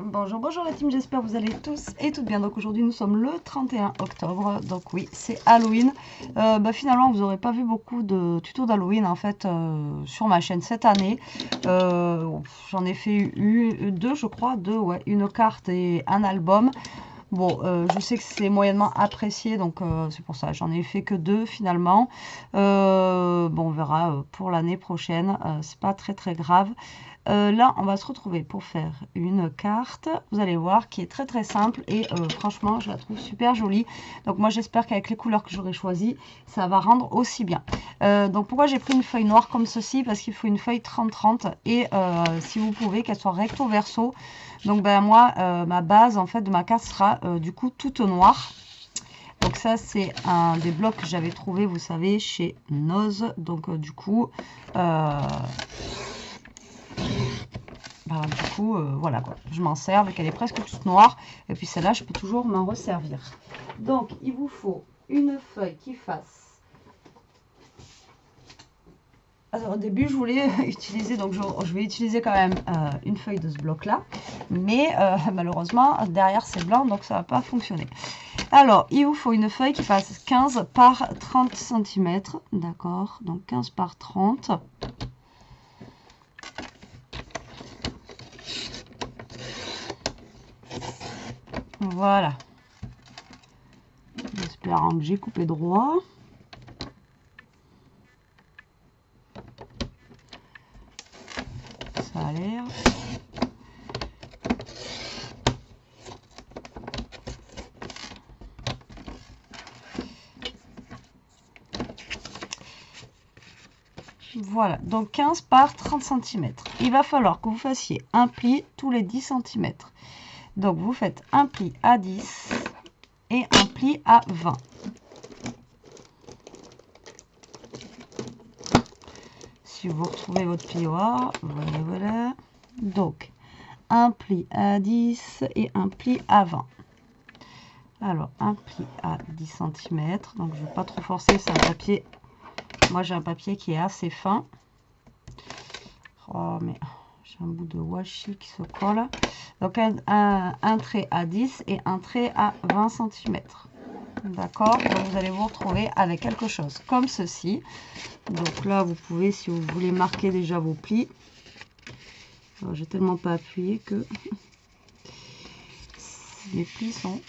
Bonjour, bonjour la team, j'espère que vous allez tous et toutes bien. Donc aujourd'hui nous sommes le 31 octobre, donc oui c'est Halloween. Finalement vous n'aurez pas vu beaucoup de tutos d'Halloween en fait sur ma chaîne cette année. J'en ai fait deux je crois, ouais, une carte et un album. Bon, je sais que c'est moyennement apprécié, donc c'est pour ça, j'en ai fait que deux finalement. Bon, on verra pour l'année prochaine, c'est pas très grave. Là, on va se retrouver pour faire une carte, vous allez voir, qui est très simple et franchement, je la trouve super jolie. Donc moi, j'espère qu'avec les couleurs que j'aurai choisies, ça va rendre aussi bien. Donc pourquoi j'ai pris une feuille noire comme ceci? Parce qu'il faut une feuille 30-30 et si vous pouvez, qu'elle soit recto verso. Donc ben moi, ma base en fait de ma carte sera du coup toute noire. Donc ça c'est un des blocs que j'avais trouvé, vous savez, chez Noz. Donc du coup, voilà quoi, je m'en sers avec elle est presque toute noire. Et puis celle-là, je peux toujours m'en resservir. Donc il vous faut une feuille qui fasse. Alors, au début, je voulais utiliser, donc je vais utiliser quand même une feuille de ce bloc-là. Mais malheureusement, derrière, c'est blanc, donc ça ne va pas fonctionner. Alors, il vous faut une feuille qui fasse 15 par 30 cm. D'accord, donc 15 par 30. Voilà. J'espère que j'ai coupé droit. Ça a l'air. Voilà, donc 15 par 30 cm. Il va falloir que vous fassiez un pli tous les 10 cm. Donc vous faites un pli à 10 et un pli à 20. Si vous retrouvez votre plioir, voilà. Donc un pli à 10 et un pli à 20. Alors un pli à 10 cm. Donc je ne vais pas trop forcer, c'est un papier. Moi j'ai un papier qui est assez fin. Oh mais j'ai un bout de washi qui se colle. Donc un trait à 10 et un trait à 20 cm. D'accord, donc vous allez vous retrouver avec quelque chose comme ceci. Donc là vous pouvez, si vous voulez, marquer déjà vos plis. J'ai tellement pas appuyé que les plis sont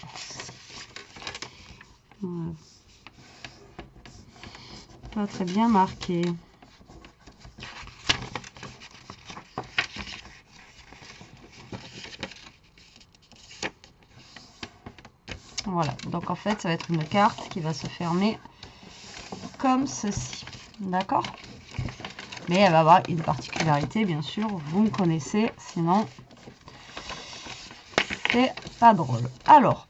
voilà, pas très bien marqués. Voilà, donc en fait ça va être une carte qui va se fermer comme ceci, d'accord, mais elle va avoir une particularité, bien sûr, vous me connaissez, sinon c'est pas drôle. Alors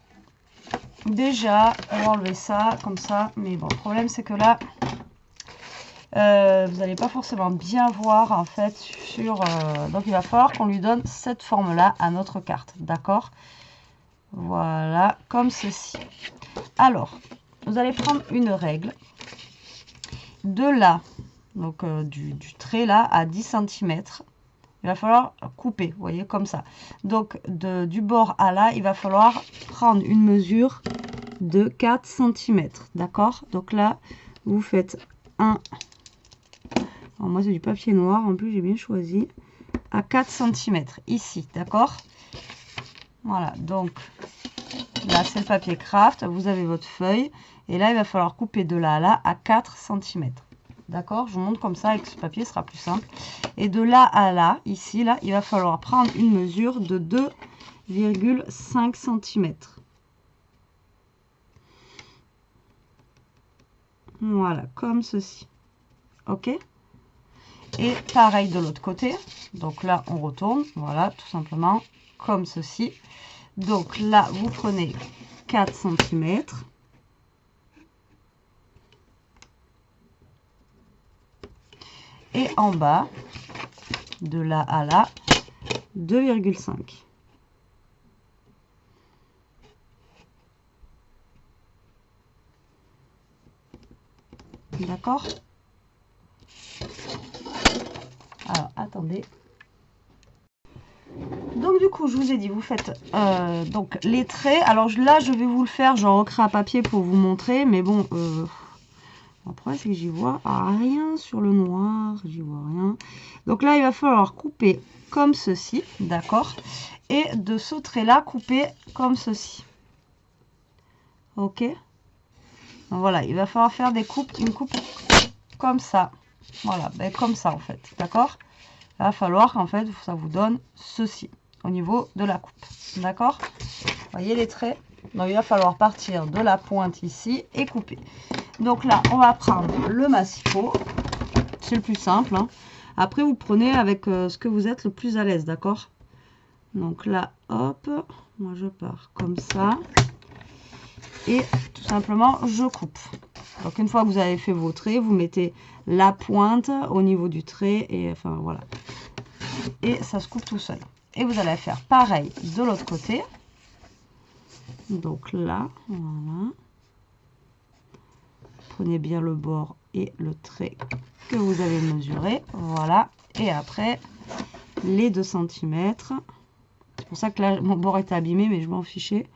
déjà on va enlever ça comme ça, mais bon, le problème c'est que là vous n'allez pas forcément bien voir en fait sur donc il va falloir qu'on lui donne cette forme là à notre carte, d'accord, voilà, comme ceci. Alors vous allez prendre une règle de là, donc du trait là à 10 cm, il va falloir couper, vous voyez, comme ça. Donc du bord à là, il va falloir prendre une mesure de 4 cm, d'accord. Donc là vous faites un, alors moi c'est du papier noir, en plus j'ai bien choisi, à 4 cm ici, d'accord. Voilà, donc là c'est le papier craft, vous avez votre feuille et là il va falloir couper de là à là à 4 cm. D'accord, je vous montre comme ça, avec ce papier ce sera plus simple. Et de là à là, ici, là, il va falloir prendre une mesure de 2,5 cm. Voilà, comme ceci. Ok. Et pareil de l'autre côté. Donc là, on retourne. Voilà, tout simplement comme ceci. Donc là, vous prenez 4 cm. Et en bas, de là à là, 2,5. D'accord? Alors, attendez. Donc du coup, je vous ai dit, vous faites donc les traits. Alors là, je vais vous le faire, j'en recrée à papier pour vous montrer. Mais bon, le problème, c'est que j'y vois rien sur le noir. J'y vois rien. Donc là, il va falloir couper comme ceci, d'accord? Et de ce trait-là, couper comme ceci. Ok? Donc voilà, il va falloir faire des coupes, une coupe comme ça. Voilà, ben comme ça en fait, d'accord? Il va falloir qu'en fait, ça vous donne ceci au niveau de la coupe, d'accord? Voyez les traits? Donc il va falloir partir de la pointe ici et couper. Donc là, on va prendre le massifo, c'est le plus simple, hein. Après, vous prenez avec ce que vous êtes le plus à l'aise, d'accord? Donc là, hop, moi je pars comme ça. Et tout simplement, je coupe. Donc une fois que vous avez fait vos traits, vous mettez la pointe au niveau du trait. Et enfin, voilà. Et ça se coupe tout seul. Et vous allez faire pareil de l'autre côté. Donc là, voilà. Prenez bien le bord et le trait que vous avez mesuré. Voilà. Et après, les 2 cm. C'est pour ça que là, mon bord était abîmé, mais je m'en fichais.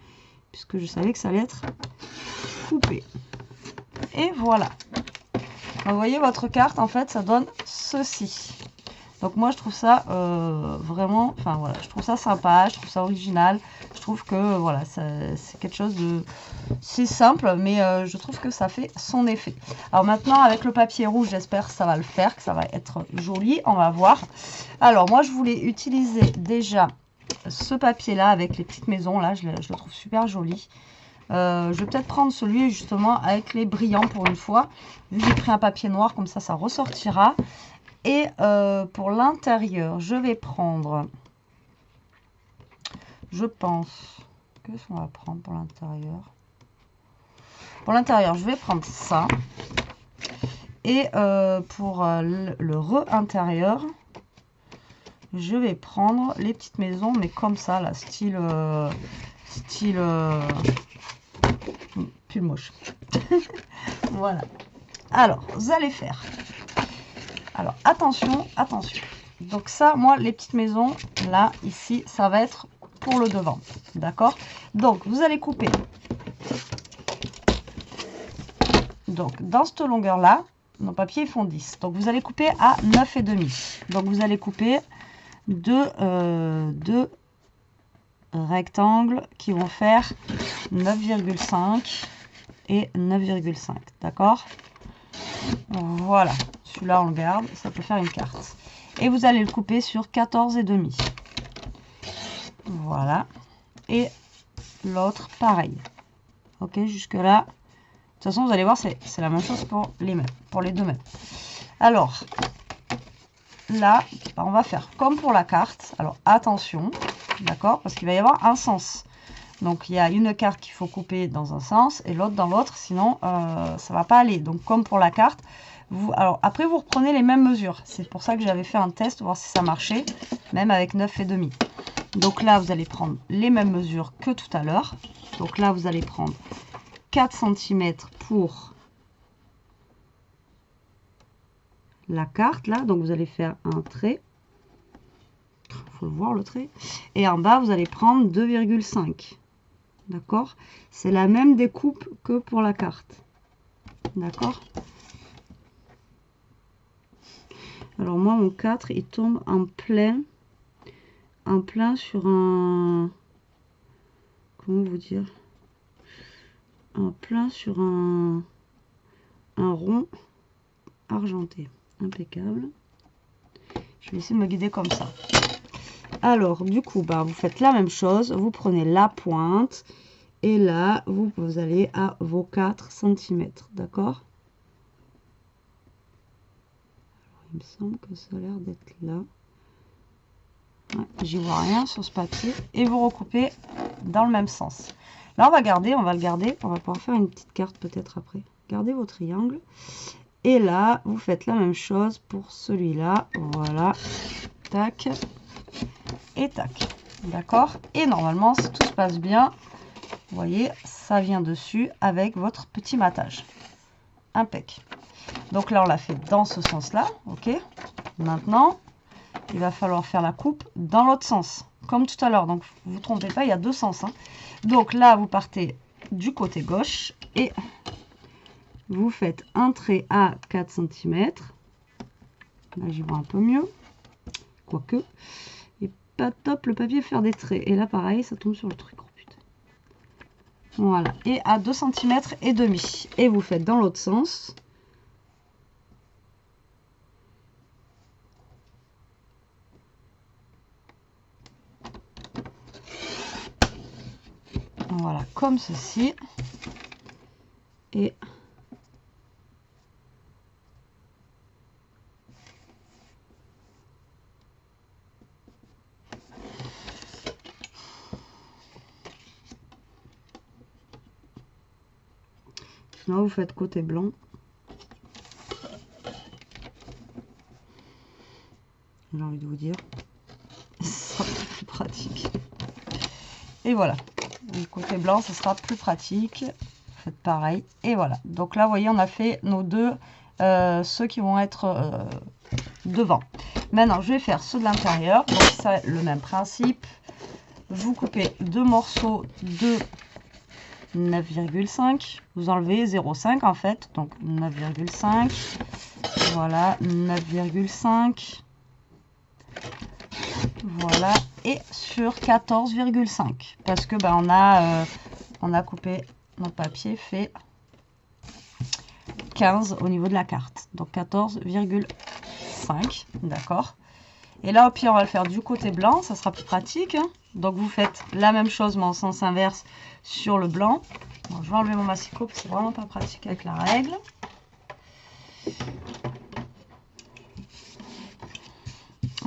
Puisque je savais que ça allait être coupé. Et voilà. Donc, vous voyez, votre carte, en fait, ça donne ceci. Donc moi, je trouve ça vraiment... Enfin, voilà, je trouve ça sympa, je trouve ça original. Je trouve que, voilà, c'est quelque chose de... C'est simple, mais je trouve que ça fait son effet. Alors maintenant, avec le papier rouge, j'espère que ça va le faire, que ça va être joli. On va voir. Alors, moi, je voulais utiliser déjà ce papier-là avec les petites maisons. Là, je le trouve super joli. Je vais peut-être prendre celui justement avec les brillants pour une fois. Vu que j'ai pris un papier noir, comme ça ressortira. Et pour l'intérieur, je vais prendre, je pense, qu'est-ce qu'on va prendre pour l'intérieur? Pour l'intérieur, je vais prendre ça. Et pour le re-intérieur, je vais prendre les petites maisons, mais comme ça, là, style pull moche. Voilà. Alors, vous allez faire. Alors, attention, attention. Donc ça, moi, les petites maisons, là, ici, ça va être pour le devant. D'accord? Donc, vous allez couper. Donc, dans cette longueur-là, nos papiers, ils font 10. Donc, vous allez couper à 9,5. Donc, vous allez couper deux rectangles qui vont faire 9,5 et 9,5. D'accord? Voilà. Celui-là, on le garde. Ça peut faire une carte. Et vous allez le couper sur 14,5. Voilà. Et l'autre, pareil. Ok, jusque-là. De toute façon, vous allez voir, c'est la même chose pour les deux mêmes. Alors, là, on va faire comme pour la carte. Alors, attention, d'accord? Parce qu'il va y avoir un sens. Donc, il y a une carte qu'il faut couper dans un sens et l'autre dans l'autre. Sinon, ça ne va pas aller. Donc, comme pour la carte, alors après, vous reprenez les mêmes mesures. C'est pour ça que j'avais fait un test, voir si ça marchait, même avec 9,5. Donc là, vous allez prendre les mêmes mesures que tout à l'heure. Donc là, vous allez prendre 4 cm pour la carte, là. Donc, vous allez faire un trait. Il faut le voir, le trait. Et en bas, vous allez prendre 2,5. D'accord? C'est la même découpe que pour la carte. D'accord? Alors moi, mon 4, il tombe en plein sur un... Comment vous dire? En plein sur un rond argenté. Impeccable. Je vais essayer de me guider comme ça. Alors, du coup, bah, vous faites la même chose. Vous prenez la pointe. Et là, vous allez à vos 4 cm. D'accord? Il me semble que ça a l'air d'être là. Ouais, j'y vois rien sur ce papier. Et vous recoupez dans le même sens. Là, on va le garder. On va pouvoir faire une petite carte peut-être après. Gardez vos triangles. Et là, vous faites la même chose pour celui-là. Voilà. Tac. Et tac. D'accord? Et normalement, si tout se passe bien, vous voyez, ça vient dessus avec votre petit matage. Impec. Donc là, on l'a fait dans ce sens-là. Ok. Maintenant, il va falloir faire la coupe dans l'autre sens. comme tout à l'heure. Donc, vous vous trompez pas, il y a deux sens. Hein. Donc là, vous partez du côté gauche et vous faites un trait à 4 cm. Là, j'y vois un peu mieux. Quoique. Et pas top, le papier faire des traits. Et là, pareil, ça tombe sur le truc. Oh, putain. Voilà. Et à 2 cm et demi. Et vous faites dans l'autre sens. Voilà, comme ceci. Et là, vous faites côté blanc. J'ai envie de vous dire. Ce sera plus pratique. Et voilà. Le côté blanc, ce sera plus pratique. Faites pareil. Et voilà. Donc là, vous voyez, on a fait nos deux, ceux qui vont être devant. Maintenant, je vais faire ceux de l'intérieur. Donc, c'est le même principe. Vous coupez deux morceaux de 9,5. Vous enlevez 0,5 en fait. Donc, 9,5. Voilà, 9,5. Voilà, et sur 14,5 parce que on a coupé notre papier fait 15 au niveau de la carte, donc 14,5, d'accord. Et là au pire on va le faire du côté blanc, ça sera plus pratique, hein. Donc vous faites la même chose mais en sens inverse sur le blanc. Bon, je vais enlever mon massicot parce que c'est vraiment pas pratique avec la règle.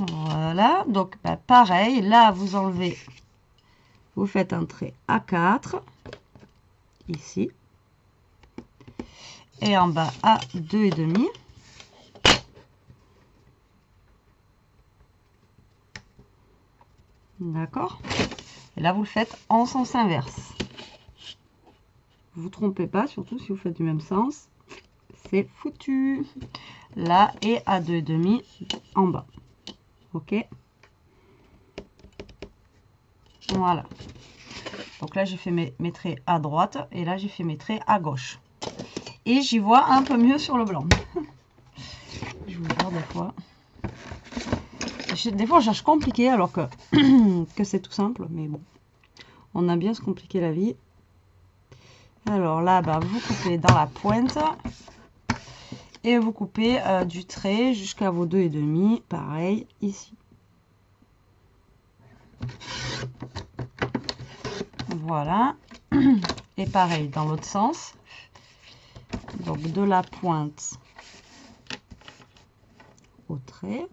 Voilà, donc pareil, là vous enlevez, vous faites un trait à 4, ici, et en bas à 2,5. D'accord. Et là vous le faites en sens inverse. Vous vous trompez pas, surtout si vous faites du même sens, c'est foutu. Là et à 2,5 en bas. Ok, voilà. Donc là j'ai fait mes traits à droite et là j'ai fait mes traits à gauche et j'y vois un peu mieux sur le blanc. Je vous jure, des fois je cherche compliqué alors que que c'est tout simple, mais bon, on a bien se compliquer la vie. Alors là vous coupez dans la pointe et vous coupez du trait jusqu'à vos 2,5, pareil ici. Voilà, et pareil dans l'autre sens, donc de la pointe au trait.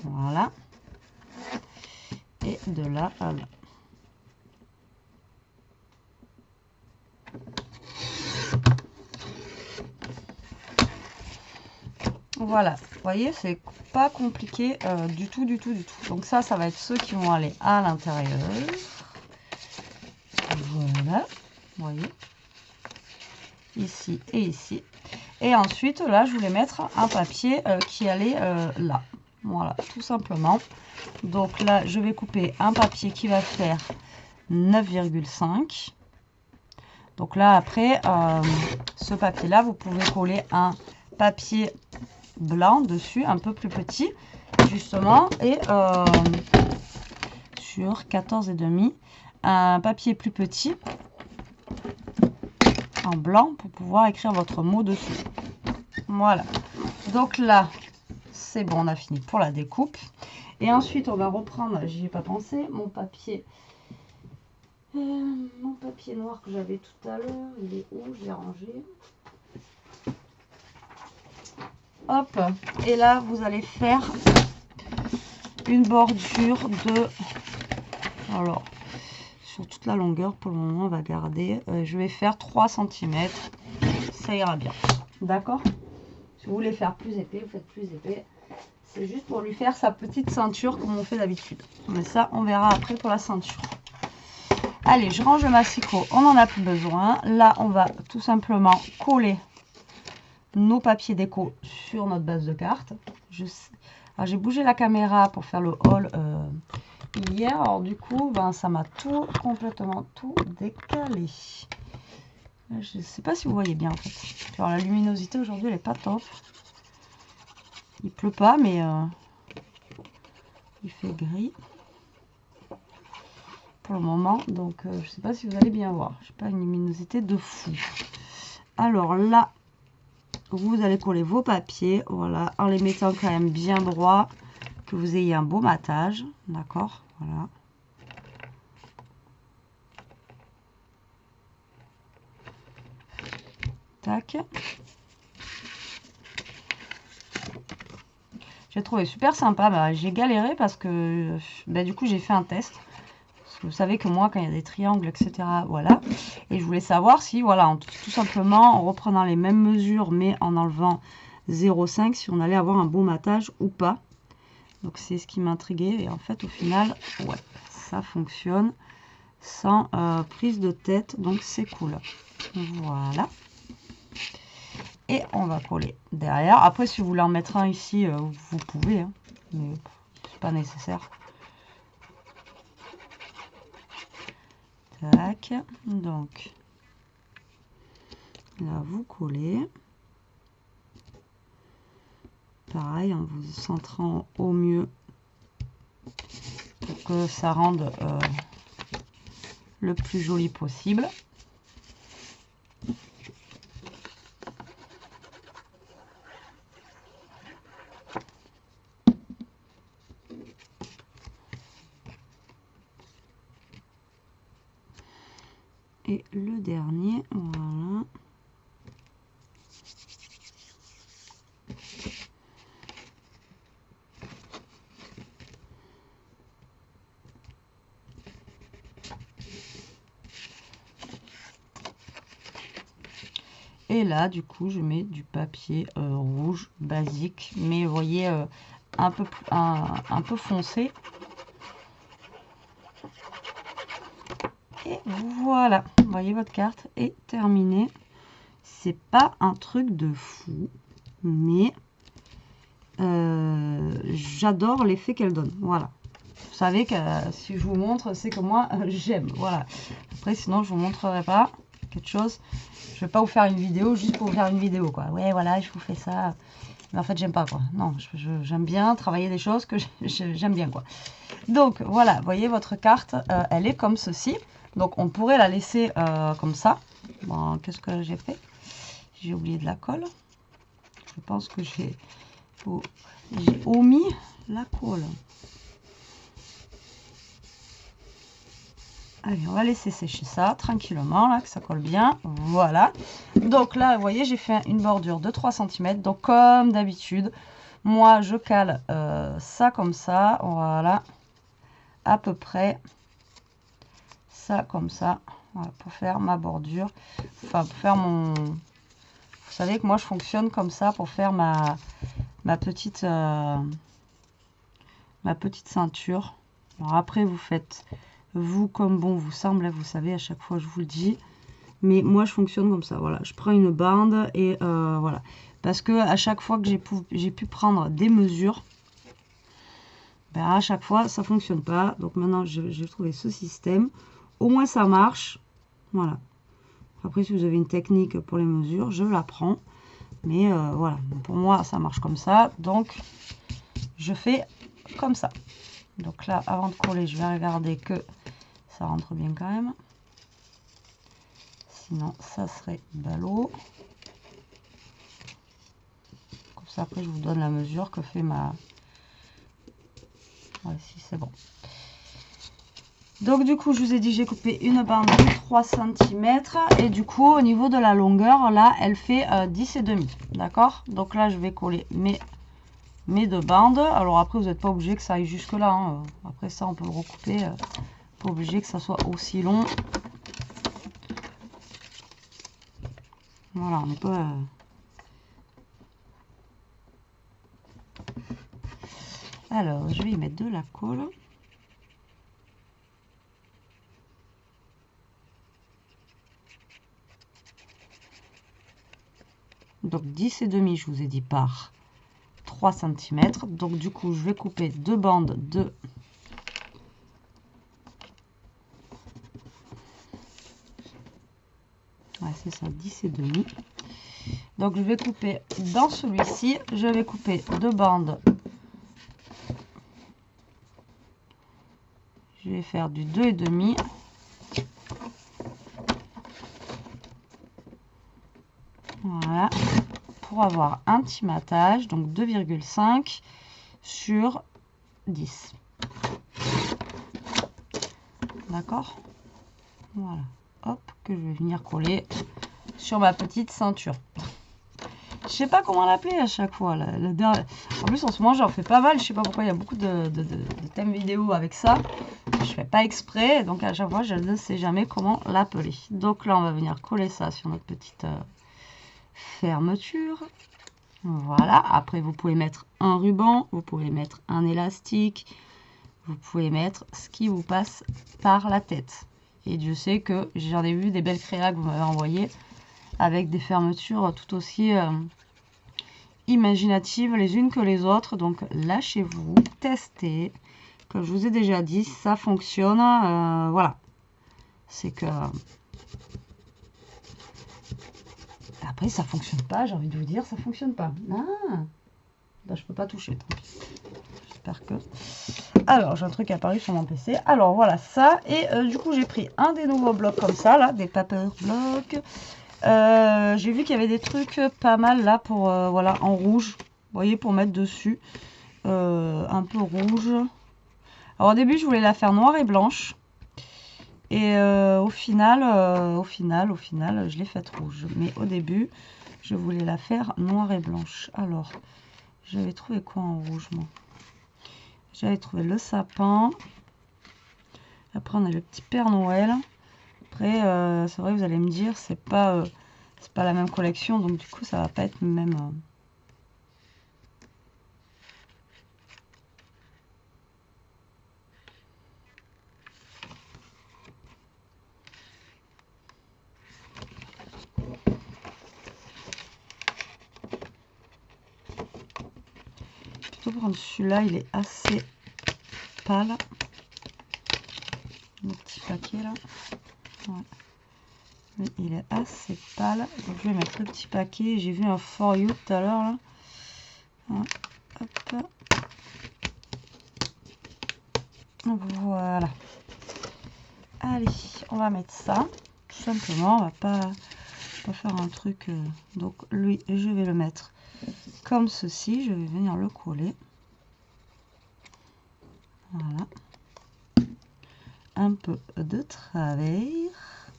Voilà, et de là à là. Voilà, vous voyez, c'est pas compliqué du tout. Donc ça va être ceux qui vont aller à l'intérieur. Voilà, vous voyez, ici et ici. Et ensuite, là, je voulais mettre un papier qui allait là. Voilà, tout simplement. Donc là, je vais couper un papier qui va faire 9,5. Donc là, après, ce papier-là, vous pouvez coller un papier blanc dessus, un peu plus petit, justement, et sur 14,5, un papier plus petit en blanc pour pouvoir écrire votre mot dessus. Voilà, donc là c'est bon, on a fini pour la découpe. Et ensuite on va reprendre, j'y ai pas pensé, mon papier noir que j'avais tout à l'heure. Il est où? Je l'ai rangé. Hop, et là vous allez faire une bordure de, alors sur toute la longueur, pour le moment on va garder, je vais faire 3 cm, ça ira bien, d'accord. Si vous voulez faire plus épais, vous faites plus épais, c'est juste pour lui faire sa petite ceinture comme on fait d'habitude, mais ça on verra après pour la ceinture. Allez, je range le massicot, on n'en a plus besoin. Là on va tout simplement coller nos papiers déco sur notre base de cartes. J'ai bougé la caméra pour faire le haul hier. Alors du coup, ben, ça m'a complètement tout décalé. Je ne sais pas si vous voyez bien en fait. Alors, la luminosité aujourd'hui, elle n'est pas top. Il pleut pas, mais il fait gris pour le moment. Donc, je ne sais pas si vous allez bien voir. Je n'ai pas une luminosité de fou. Alors là, vous allez coller vos papiers, voilà, en les mettant quand même bien droit, que vous ayez un beau matage, d'accord, voilà. Tac. J'ai trouvé super sympa, bah, j'ai galéré parce que bah, du coup j'ai fait un test. Parce que vous savez que moi quand il y a des triangles, etc., voilà. Et je voulais savoir si, voilà, tout simplement en reprenant les mêmes mesures mais en enlevant 0,5, si on allait avoir un beau matage ou pas. Donc c'est ce qui m'intriguait et en fait au final, ouais, ça fonctionne sans prise de tête, donc c'est cool. Voilà. Et on va coller derrière. Après si vous voulez en mettre un ici, vous pouvez, hein, mais c'est pas nécessaire. Tac, donc là vous collez. Pareil, en vous centrant au mieux pour que ça rende le plus joli possible. Et le dernier, voilà. Et là, du coup, je mets du papier rouge basique, mais vous voyez, un peu foncé. Et voilà, vous voyez, votre carte est terminée. C'est pas un truc de fou, mais j'adore l'effet qu'elle donne. Voilà. Vous savez que si je vous montre, c'est que moi, j'aime. Voilà. Après, sinon, je vous montrerai pas quelque chose. Je vais pas vous faire une vidéo juste pour vous faire une vidéo, quoi. Ouais, voilà, je vous fais ça. Mais en fait, j'aime pas, quoi. Non, j'aime bien travailler des choses que j'aime bien, quoi. Donc, voilà, vous voyez, votre carte, elle est comme ceci. Donc, on pourrait la laisser comme ça. Bon, qu'est-ce que j'ai fait? J'ai oublié de la colle. Je pense que j'ai omis la colle. Allez, on va laisser sécher ça tranquillement, là, que ça colle bien. Voilà. Donc là, vous voyez, j'ai fait une bordure de 3 cm. Donc, comme d'habitude, moi, je cale ça comme ça. Voilà. À peu près. Ça comme ça. Voilà, pour faire ma bordure. Enfin, pour faire mon... Vous savez que moi, je fonctionne comme ça pour faire ma petite ceinture. Alors après, vous faites... vous comme bon vous semble, vous savez, à chaque fois je vous le dis, mais moi je fonctionne comme ça. Voilà, je prends une bande et voilà, parce que à chaque fois que j'ai pu prendre des mesures, ben à chaque fois ça fonctionne pas. Donc maintenant j'ai trouvé ce système, au moins ça marche. Voilà, après si vous avez une technique pour les mesures, je la prends, mais voilà, pour moi ça marche comme ça, donc je fais comme ça. Donc là, avant de coller, je vais regarder que ça rentre bien quand même. Sinon, ça serait ballot. Comme ça, après, je vous donne la mesure que fait ma... Ouais, si, c'est bon. Donc, du coup, je vous ai dit, j'ai coupé une bande de 3 cm. Et du coup, au niveau de la longueur, là, elle fait 10,5. D'accord? Donc là, je vais coller mes deux bandes. Alors après, vous n'êtes pas obligé que ça aille jusque là, hein. Après ça, on peut le recouper. Pas obligé que ça soit aussi long. Voilà, on n'est pas... Alors, je vais y mettre de la colle. Donc 10,5, je vous ai dit, par 3 cm. Donc du coup, je vais couper 2 bandes de... Ouais, c'est ça, 10,5. Donc je vais couper dans celui-ci, je vais couper 2 bandes. Je vais faire du 2,5. Voilà, pour avoir un petit matage, donc 2,5 sur 10. D'accord? Voilà, hop, que je vais venir coller sur ma petite ceinture. Je sais pas comment l'appeler à chaque fois. En plus, en ce moment, j'en fais pas mal. Je sais pas pourquoi il y a beaucoup de thèmes vidéo avec ça. Je fais pas exprès, donc à chaque fois, je ne sais jamais comment l'appeler. Donc là, on va venir coller ça sur notre petite fermeture. Voilà. Après, vous pouvez mettre un ruban, vous pouvez mettre un élastique, vous pouvez mettre ce qui vous passe par la tête. Et Dieu sait que j'en ai vu des belles créas que vous m'avez envoyées avec des fermetures tout aussi imaginatives les unes que les autres. Donc lâchez-vous, testez. Comme je vous ai déjà dit, ça fonctionne. Voilà. C'est que... Après, ça fonctionne pas, j'ai envie de vous dire, ça fonctionne pas. Ah, bah, je peux pas toucher, tant pis. J'espère que... Alors, j'ai un truc apparu sur mon PC. Alors, voilà ça. Et du coup, j'ai pris un des nouveaux blocs comme ça, là, des paper blocks. J'ai vu qu'il y avait des trucs pas mal, là, pour, voilà, en rouge. Vous voyez, pour mettre dessus. Un peu rouge. Alors, au début, je voulais la faire noire et blanche. Et au final, je l'ai faite rouge. Mais au début, je voulais la faire noire et blanche. Alors, j'avais trouvé quoi en rouge, moi? J'avais trouvé le sapin. Après, on a le petit Père Noël. Après, c'est vrai, vous allez me dire, c'est pas la même collection. Donc, du coup, ça va pas être le même... prendre celui-là, il est assez pâle. Le petit paquet là. Ouais. Mais il est assez pâle. Donc je vais mettre le petit paquet. J'ai vu un For You tout à l'heure là. Ouais. Hop. Voilà. Allez, on va mettre ça. Tout simplement, on va pas faire un truc. Donc lui, je vais le mettre comme ceci. Je vais venir le coller. Voilà. Un peu de travers.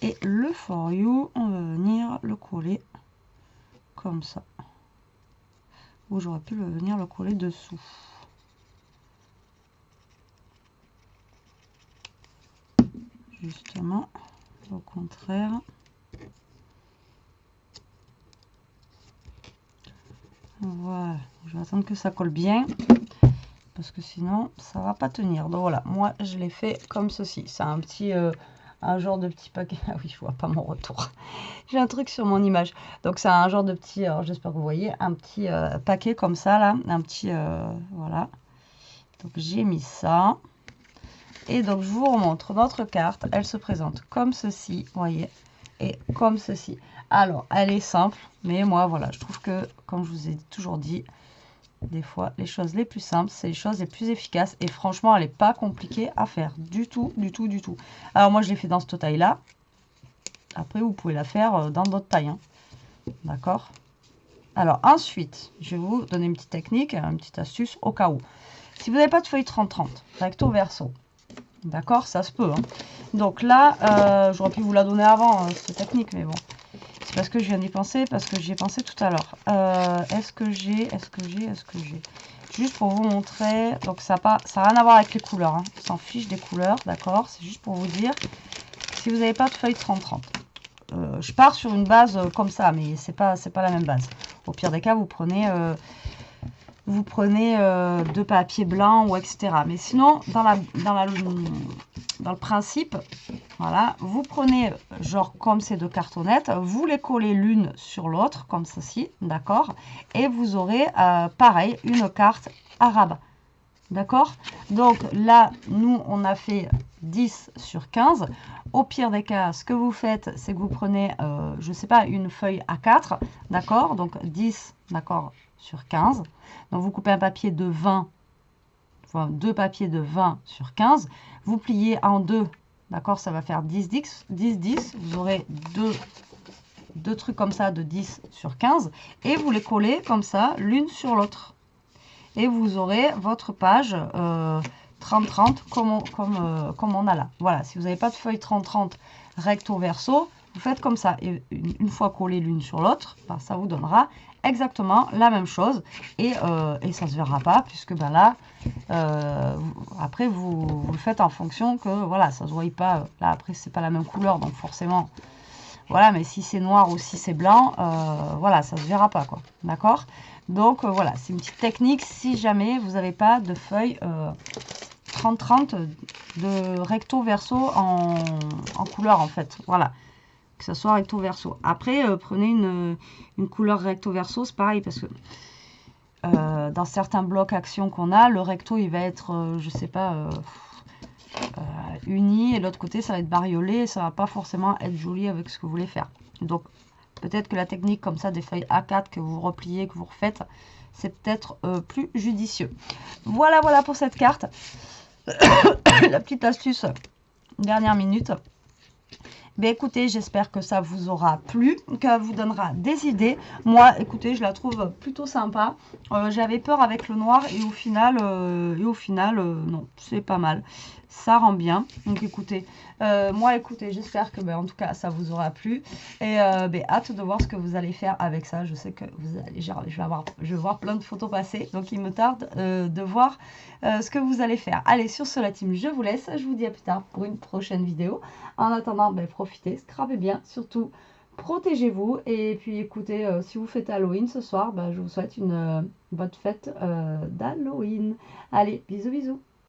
Et le For You, on va venir le coller comme ça. Ou j'aurais pu venir le coller dessous. Justement, au contraire. Voilà, je vais attendre que ça colle bien. Parce que sinon, ça va pas tenir. Donc voilà, moi, je l'ai fait comme ceci. C'est un petit... un genre de petit paquet. Ah oui, je vois pas mon retour. J'ai un truc sur mon image. Donc c'est un genre de petit, alors j'espère que vous voyez, un petit paquet comme ça là, un petit, voilà. Donc j'ai mis ça. Et donc je vous remontre notre carte. Elle se présente comme ceci, vous voyez, et comme ceci. Alors elle est simple, mais moi voilà, je trouve que, comme je vous ai toujours dit, des fois les choses les plus simples, c'est les choses les plus efficaces. Et franchement, elle n'est pas compliquée à faire du tout, du tout, du tout. Alors moi je l'ai fait dans cette taille là. Après vous pouvez la faire dans d'autres tailles, hein. D'accord? Alors ensuite, je vais vous donner une petite technique, une petite astuce au cas où. Si vous n'avez pas de feuille 30-30, recto verso, d'accord, ça se peut, hein. Donc là, j'aurais pu vous la donner avant, cette technique, mais bon. C'est parce que je viens d'y penser, parce que j'y ai pensé tout à l'heure. Est-ce que j'ai juste pour vous montrer, donc ça n'a rien à voir avec les couleurs, hein. On s'en fiche des couleurs, d'accord. C'est juste pour vous dire, si vous n'avez pas de feuille 30-30. Je pars sur une base comme ça, mais c'est pas la même base. Au pire des cas, vous prenez vous prenez de papier blanc ou etc. Mais sinon, dans le principe, voilà, vous prenez genre comme ces deux cartonnettes, vous les collez l'une sur l'autre, comme ceci, d'accord? Et vous aurez pareil, une carte arabe. D'accord? Donc là, nous, on a fait 10 sur 15. Au pire des cas, ce que vous faites, c'est que vous prenez, je ne sais pas, une feuille A4, d'accord? Donc 10, d'accord, sur 15. Donc vous coupez un papier de 20, enfin deux papiers de 20 sur 15. Vous pliez en deux, d'accord? Ça va faire 10, 10, 10, 10. Vous aurez deux trucs comme ça de 10 sur 15. Et vous les collez comme ça, l'une sur l'autre. Et vous aurez votre page 30-30 comme on a là. Voilà, si vous n'avez pas de feuille 30-30 recto verso, vous faites comme ça. Et une fois collées l'une sur l'autre, ben, ça vous donnera exactement la même chose. Et ça ne se verra pas, puisque ben là, après, vous le faites en fonction que, voilà, ça ne se voit pas. Là, après, c'est pas la même couleur, donc forcément... Voilà, mais si c'est noir ou si c'est blanc, voilà, ça ne se verra pas, quoi. D'accord? Donc, voilà, c'est une petite technique si jamais vous n'avez pas de feuille 30-30 de recto verso en couleur, en fait. Voilà, que ce soit recto verso. Après, prenez une couleur recto verso, c'est pareil, parce que dans certains blocs actions qu'on a, le recto, il va être, je sais pas... uni et l'autre côté ça va être bariolé et ça va pas forcément être joli avec ce que vous voulez faire. Donc peut-être que la technique comme ça des feuilles A4 que vous repliez, que vous refaites, c'est peut-être plus judicieux. Voilà pour cette carte. La petite astuce dernière minute. Ben écoutez, j'espère que ça vous aura plu, qu'elle vous donnera des idées. Moi, écoutez, je la trouve plutôt sympa. J'avais peur avec le noir et au final, non, c'est pas mal. Ça rend bien. Donc écoutez, moi, écoutez, j'espère que, en tout cas, ça vous aura plu. Et hâte de voir ce que vous allez faire avec ça. Je sais que vous allez, je vais voir plein de photos passer. Donc il me tarde de voir ce que vous allez faire. Allez, sur ce, la team, je vous laisse. Je vous dis à plus tard pour une prochaine vidéo. En attendant, profitez, scrapez bien, surtout protégez-vous. Et puis écoutez, si vous faites Halloween ce soir, je vous souhaite une bonne fête d'Halloween. Allez, bisous bisous.